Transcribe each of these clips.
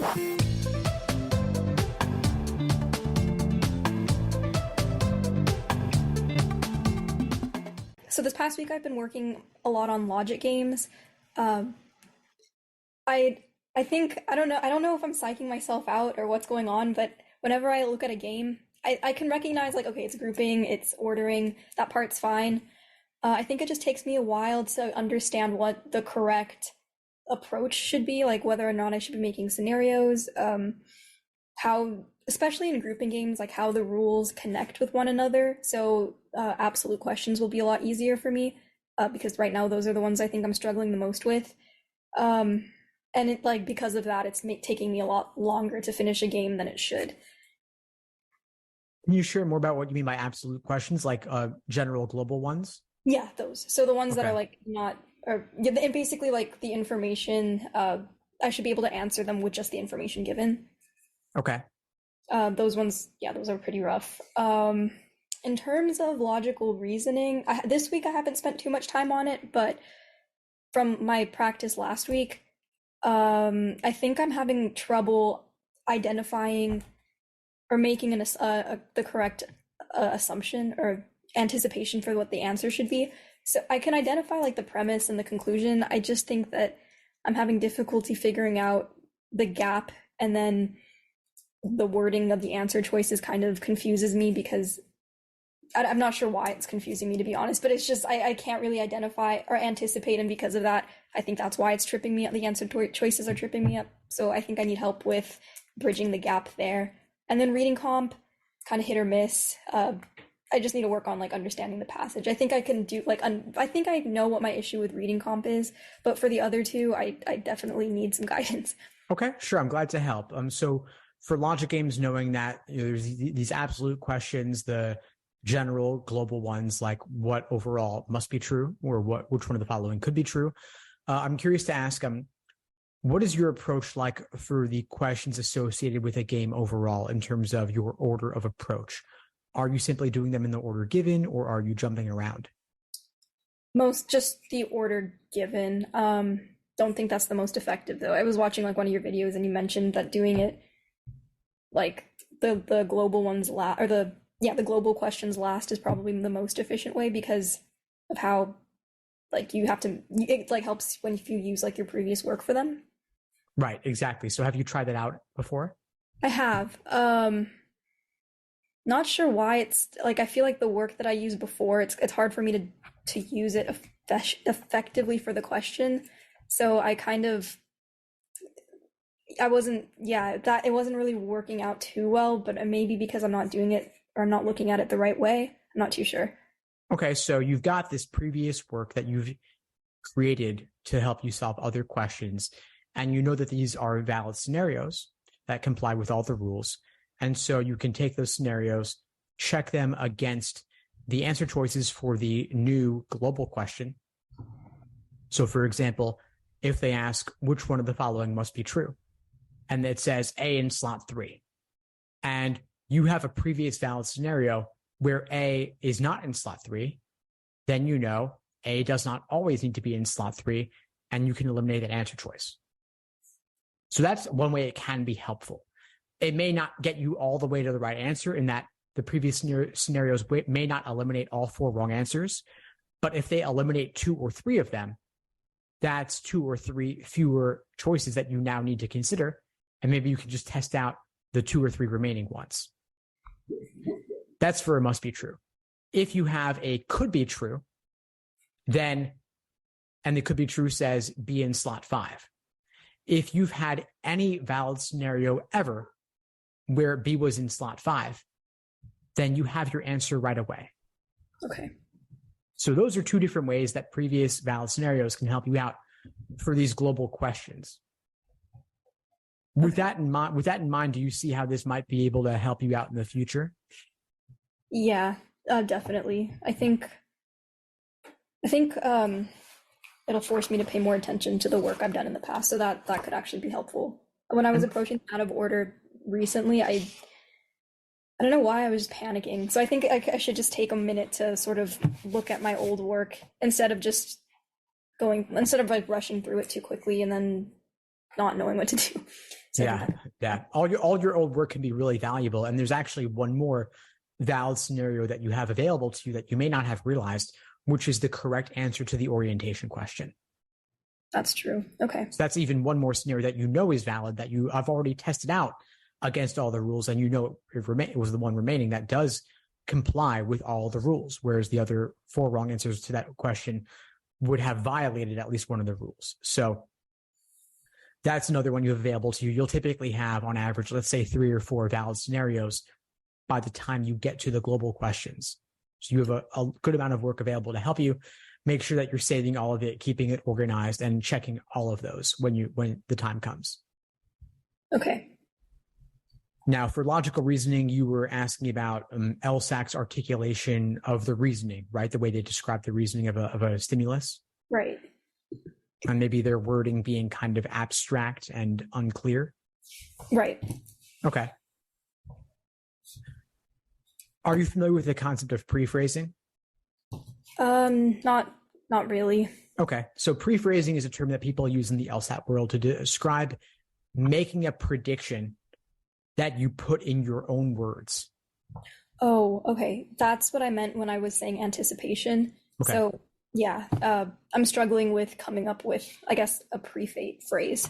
So this past week I've been working a lot on logic games. Um, I I think I don't know if I'm psyching myself out or what's going on, but whenever I look at a game, I can recognize like okay, it's grouping, it's ordering, that part's fine. I think it just takes me a while to understand what the correct approach should be, like whether or not I should be making scenarios, how, especially in grouping games, like how the rules connect with one another. So absolute questions will be a lot easier for me because right now those are the ones I think I'm struggling the most with. Um, and it like because of that, it's taking me a lot longer to finish a game than it should. Can you share more about what you mean by absolute questions, like general global ones? Yeah, those. So the ones that are Okay. like not, or yeah, and basically like the information, I should be able to answer them with just the information given. Okay. Those ones, yeah, those are pretty rough. In terms of logical reasoning, this week I haven't spent too much time on it, but from my practice last week, I think I'm having trouble identifying or making the correct assumption or anticipation for what the answer should be. So I can identify like the premise and the conclusion. I just think that I'm having difficulty figuring out the gap, and then the wording of the answer choices kind of confuses me because I'm not sure why it's confusing me, to be honest, but it's just I can't really identify or anticipate, and because of that, I think that's why it's tripping me up. The answer choices are tripping me up. So I think I need help with bridging the gap there. And then reading comp, kind of hit or miss. I just need to work on like understanding the passage. I think I can do like I think I know what my issue with reading comp is, but for the other two, I definitely need some guidance. Okay, sure. I'm glad to help. So for logic games, knowing that there's these absolute questions, the general global ones, like what overall must be true, or which one of the following could be true. I'm curious to ask, what is your approach like for the questions associated with a game overall in terms of your order of approach? Are you simply doing them in the order given, or are you jumping around? Most just the order given. Don't think that's the most effective though. I was watching like one of your videos and you mentioned that doing it like the global ones last, or the global questions last is probably the most efficient way because of how like you have to, it like helps when if you use like your previous work for them. Right, exactly. So have you tried that out before? I have. Not sure why it's like I feel like the work that I used before, it's hard for me to use it effectively for the question. So I kind of I wasn't yeah, that it wasn't really working out too well, but maybe because I'm not doing it or I'm not looking at it the right way. I'm not too sure. Okay, so you've got this previous work that you've created to help you solve other questions, and you know that these are valid scenarios that comply with all the rules. And so you can take those scenarios, check them against the answer choices for the new global question. So for example, if they ask which one of the following must be true, and it says A in slot 3, and you have a previous valid scenario where A is not in slot 3, then you know A does not always need to be in slot 3, and you can eliminate that answer choice. So that's one way it can be helpful. It may not get you all the way to the right answer in that the previous scenarios may not eliminate all 4 wrong answers, but if they eliminate 2 or 3 of them, that's 2 or 3 fewer choices that you now need to consider, and maybe you can just test out the 2 or 3 remaining ones. That's for a must be true. If you have a could be true, then, and the could be true says be in slot 5. If you've had any valid scenario ever where B was in slot 5, then you have your answer right away. Okay. So those are 2 different ways that previous valid scenarios can help you out for these global questions. With that in mind, do you see how this might be able to help you out in the future? Yeah, definitely. I think it'll force me to pay more attention to the work I've done in the past, so that could actually be helpful. When I was approaching out of order recently, I don't know why I was just panicking. So I think I should just take a minute to sort of look at my old work instead of like rushing through it too quickly and then not knowing what to do. So Yeah, yeah. All your old work can be really valuable. And there's actually one more valid scenario that you have available to you that you may not have realized, which is the correct answer to the orientation question. that's true. Okay. So that's even one more scenario that you know is valid, that you have already tested out against all the rules, and you know it was the one remaining that does comply with all the rules, whereas the other 4 wrong answers to that question would have violated at least one of the rules. So that's another one you have available to you. You'll typically have, on average, let's say 3 or 4 valid scenarios by the time you get to the global questions. So you have a good amount of work available to help you. Make sure that you're saving all of it, keeping it organized, and checking all of those when the time comes. Okay. Now, for logical reasoning, you were asking about LSAC's articulation of the reasoning, right? The way they describe the reasoning of a stimulus. Right. And maybe their wording being kind of abstract and unclear. Right. Okay. Are you familiar with the concept of pre-phrasing? Not really. Okay. So pre-phrasing is a term that people use in the LSAT world to describe making a prediction that you put in your own words. Oh, okay. That's what I meant when I was saying anticipation. Okay. So yeah, I'm struggling with coming up with, I guess, a phrase.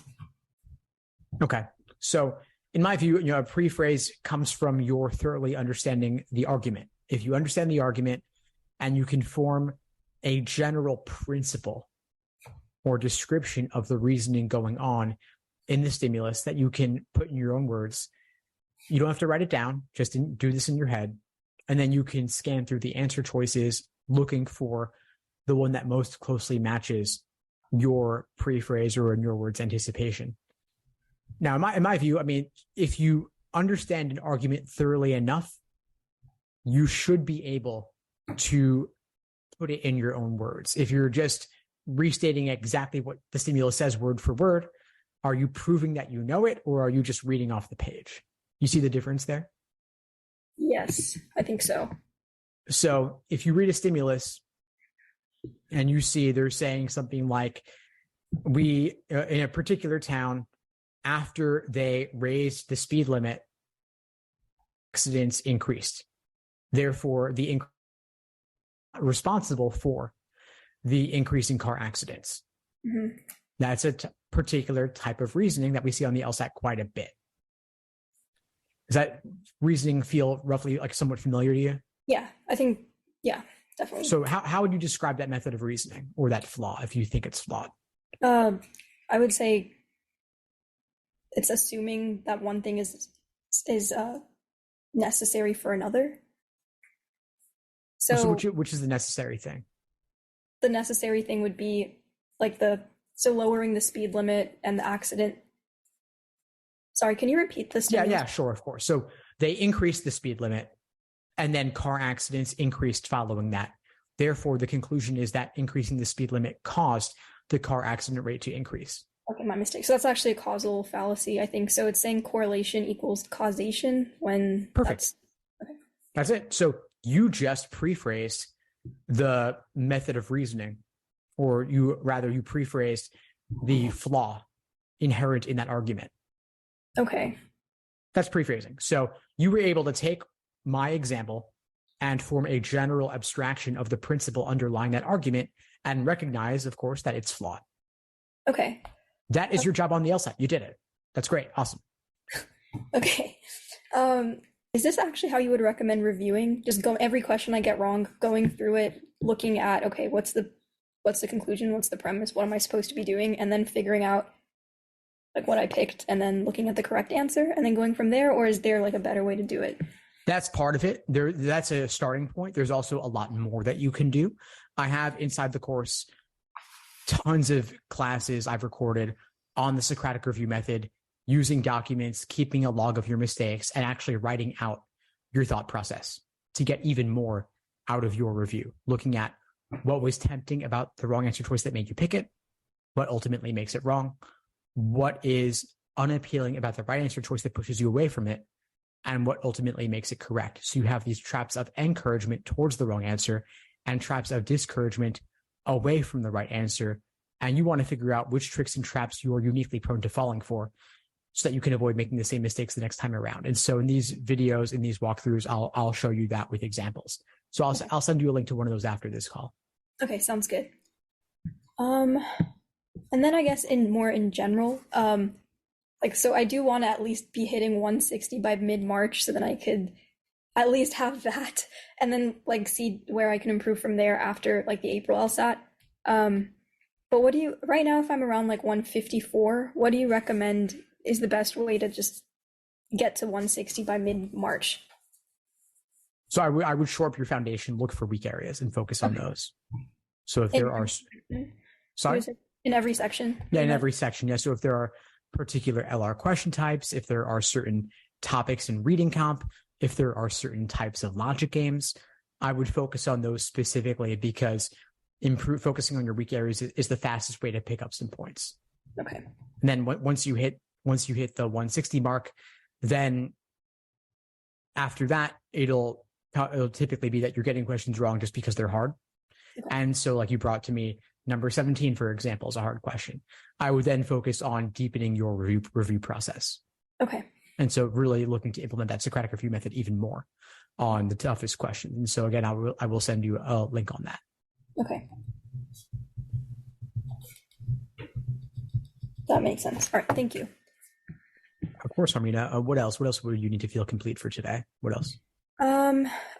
Okay. So in my view, a pre-phrase comes from your thoroughly understanding the argument. If you understand the argument and you can form a general principle or description of the reasoning going on in the stimulus that you can put in your own words, you don't have to write it down, just do this in your head. And then you can scan through the answer choices looking for the one that most closely matches your pre-phrase or, in your words, anticipation. Now, in my view, I mean, if you understand an argument thoroughly enough, you should be able to put it in your own words. If you're just restating exactly what the stimulus says word for word, are you proving that you know it, or are you just reading off the page? You see the difference there? Yes, I think so. So if you read a stimulus and you see they're saying something like, we, in a particular town, after they raised the speed limit, accidents increased. Therefore, responsible for the increase in car accidents. Mm-hmm. That's a particular type of reasoning that we see on the LSAT quite a bit. Does that reasoning feel roughly like somewhat familiar to you? Yeah, I think, yeah, definitely. So how would you describe that method of reasoning or that flaw if you think it's flawed? I would say it's assuming that one thing is necessary for another. So which is the necessary thing? The necessary thing would be like lowering the speed limit and the accident. Sorry, can you repeat this? Yeah, sure, of course. So they increased the speed limit, and then car accidents increased following that. Therefore, the conclusion is that increasing the speed limit caused the car accident rate to increase. Okay, my mistake. So that's actually a causal fallacy, I think. So it's saying correlation equals causation when perfect. That's it. So you just pre-phrased the method of reasoning, or you pre-phrased the flaw inherent in that argument. Okay. That's pre-phrasing. So you were able to take my example and form a general abstraction of the principle underlying that argument and recognize, of course, that it's flawed. Okay. That is your job on the LSAT. You did it. That's great. Awesome. Okay. Is this actually how you would recommend reviewing? Just every question I get wrong, going through it, looking at, okay, what's the conclusion? What's the premise? What am I supposed to be doing? And then figuring out like what I picked and then looking at the correct answer and then going from there? Or is there like a better way to do it? That's part of it. That's a starting point. There's also a lot more that you can do. I have inside the course tons of classes I've recorded on the Socratic review method, using documents, keeping a log of your mistakes, and actually writing out your thought process to get even more out of your review, looking at what was tempting about the wrong answer choice that made you pick it, what ultimately makes it wrong, what is unappealing about the right answer choice that pushes you away from it, and what ultimately makes it correct. So you have these traps of encouragement towards the wrong answer and traps of discouragement away from the right answer, and you want to figure out which tricks and traps you are uniquely prone to falling for so that you can avoid making the same mistakes the next time around. And so in these videos, in these walkthroughs, I'll show you that with examples. So I'll send you a link to one of those after this call. Okay, sounds good. And then I guess in general, so I do want to at least be hitting 160 by mid-March so then I could at least have that and then like see where I can improve from there after like the April LSAT. But what do you, right now, if I'm around like 154, what do you recommend is the best way to just get to 160 by mid-March? So I would shore up your foundation, look for weak areas and focus on those. So if there are, sorry? In every section? Yeah, in every section. Yeah. So if there are particular LR question types, if there are certain topics in reading comp, if there are certain types of logic games, I would focus on those specifically because focusing on your weak areas is the fastest way to pick up some points. Okay. And then once you hit the 160 mark, then after that, it'll typically be that you're getting questions wrong just because they're hard. Okay. And so like you brought to me number 17, for example, is a hard question. I would then focus on deepening your review process. Okay. And so really looking to implement that Socratic review method even more on the toughest questions. And so again, I will send you a link on that. Okay. That makes sense. All right. Thank you. Of course, Armina. What else? What else would you need to feel complete for today? What else?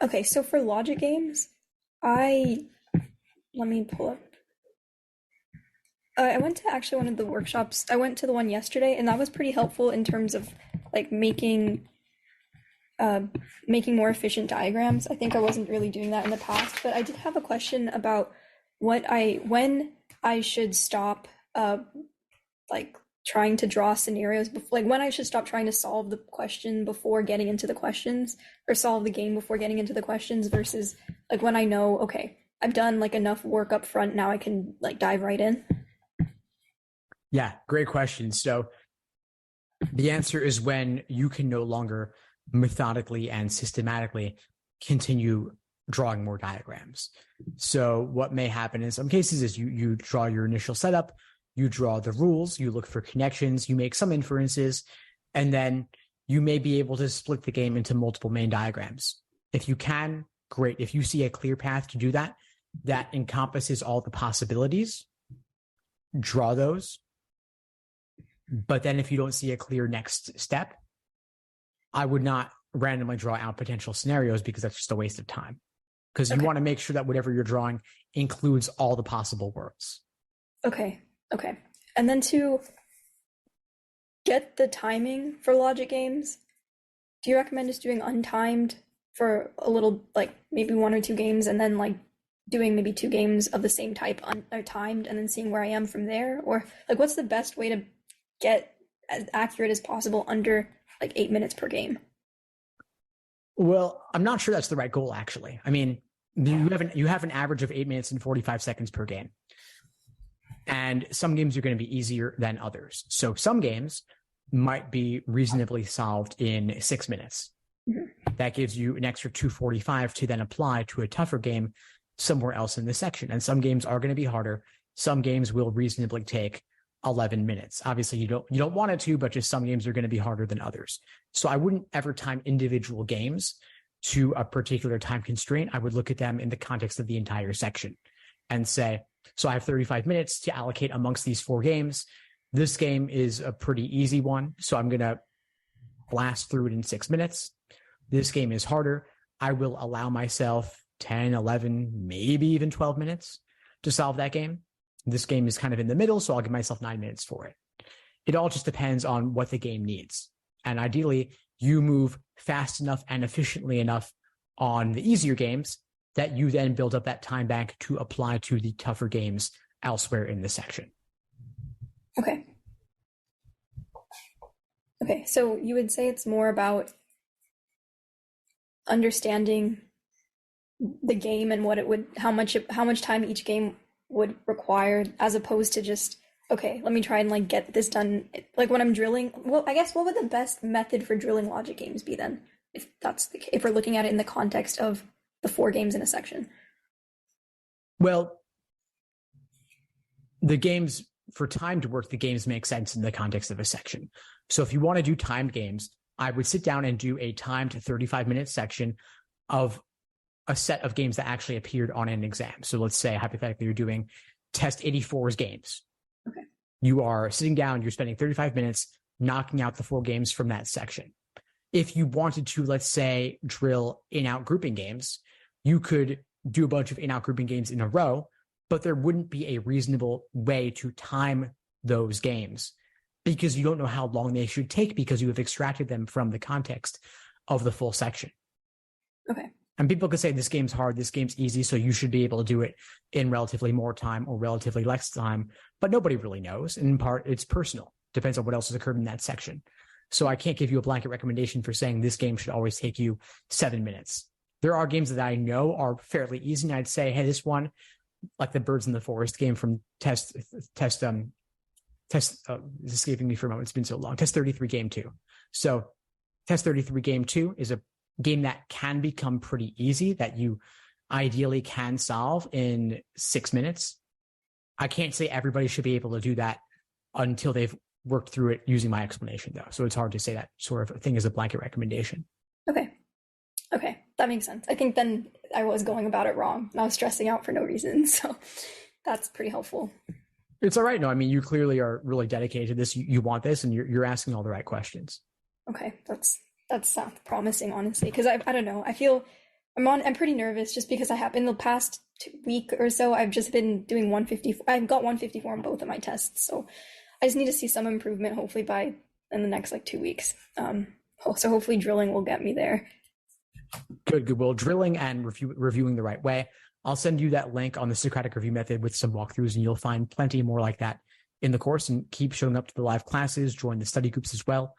Okay. So for logic games, let me pull up. I went to actually one of the workshops. I went to the one yesterday, and that was pretty helpful in terms of like making more efficient diagrams. I think I wasn't really doing that in the past, but I did have a question about when I should stop like trying to draw scenarios, like when I should stop trying to solve the question before getting into the questions, or solve the game before getting into the questions, versus like when I know, okay, I've done like enough work up front, now I can like dive right in. Yeah, great question. So the answer is when you can no longer methodically and systematically continue drawing more diagrams. So what may happen in some cases is you draw your initial setup, you draw the rules, you look for connections, you make some inferences, and then you may be able to split the game into multiple main diagrams. If you can, great. If you see a clear path to do that, that encompasses all the possibilities, draw those. But then if you don't see a clear next step, I would not randomly draw out potential scenarios because that's just a waste of time. Because you want to make sure that whatever you're drawing includes all the possible worlds. Okay. And then to get the timing for logic games, do you recommend just doing untimed for a little, like maybe 1 or 2 games, and then like doing maybe 2 games of the same type timed, and then seeing where I am from there? Or like what's the best way to get as accurate as possible under like 8 minutes per game? Well, I'm not sure that's the right goal, actually. I mean, you have an average of 8 minutes and 45 seconds per game. And some games are going to be easier than others. So some games might be reasonably solved in 6 minutes. Mm-hmm. That gives you an extra 245 to then apply to a tougher game somewhere else in the section. And some games are going to be harder. Some games will reasonably take 11 minutes. Obviously, you don't want it to, but just some games are going to be harder than others. So I wouldn't ever time individual games to a particular time constraint. I would look at them in the context of the entire section and say, so I have 35 minutes to allocate amongst these 4 games. This game is a pretty easy one, so I'm going to blast through it in 6 minutes. This game is harder. I will allow myself 10, 11, maybe even 12 minutes to solve that game. This game is kind of in the middle, so I'll give myself 9 minutes for it. It all just depends on what the game needs. And ideally, you move fast enough and efficiently enough on the easier games that you then build up that time bank to apply to the tougher games elsewhere in the section. Okay. So you would say it's more about understanding the game and what it would, how much time each game would require, as opposed to just, okay, let me try and like get this done. Like when I'm drilling, well, I guess what would the best method for drilling logic games be then? If we're looking at it in the context of the 4 games in a section. Well, The games, for time to work, the games make sense in the context of a section. So if you want to do timed games, I would sit down and do a timed 35-minute section of a set of games that actually appeared on an exam. So let's say, hypothetically, you're doing test 84's games. Okay. You are sitting down, you're spending 35 minutes knocking out the 4 games from that section. If you wanted to, let's say, drill in-out grouping games, you could do a bunch of in-out grouping games in a row, but there wouldn't be a reasonable way to time those games because you don't know how long they should take because you have extracted them from the context of the full section. Okay. And people could say this game's hard, this game's easy, so you should be able to do it in relatively more time or relatively less time, but nobody really knows. And in part, it's personal. Depends on what else has occurred in that section. So I can't give you a blanket recommendation for saying this game should always take you 7 minutes. There are games that I know are fairly easy, and I'd say, hey, this one, like the Birds in the Forest game from test it's escaping me for a moment. It's been so long. Test 33 game 2. So test 33 game 2 is a game that can become pretty easy that you ideally can solve in 6 minutes. I can't say everybody should be able to do that until they've worked through it using my explanation, though. So it's hard to say that sort of thing as a blanket recommendation. Okay. That makes sense. I think then I was going about it wrong. I was stressing out for no reason. So that's pretty helpful. It's all right. No, I mean, you clearly are really dedicated to this. You want this, and you're asking all the right questions. Okay. That sounds promising, honestly, because I don't know. I feel I'm pretty nervous just because I have in the past week or so, I've just been doing 154. I've got 154 on both of my tests. So I just need to see some improvement, hopefully in the next 2 weeks. So hopefully drilling will get me there. Good. Well, drilling and reviewing the right way. I'll send you that link on the Socratic review method with some walkthroughs, and you'll find plenty more like that in the course. And keep showing up to the live classes, join the study groups as well,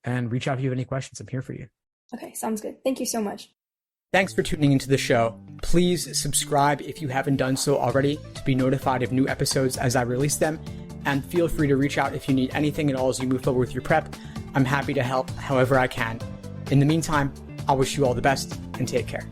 and reach out if you have any questions. I'm here for you. Okay, sounds good. Thank you so much. Thanks for tuning into the show. Please subscribe if you haven't done so already to be notified of new episodes as I release them. And feel free to reach out if you need anything at all as you move forward with your prep. I'm happy to help however I can. In the meantime, I'll wish you all the best and take care.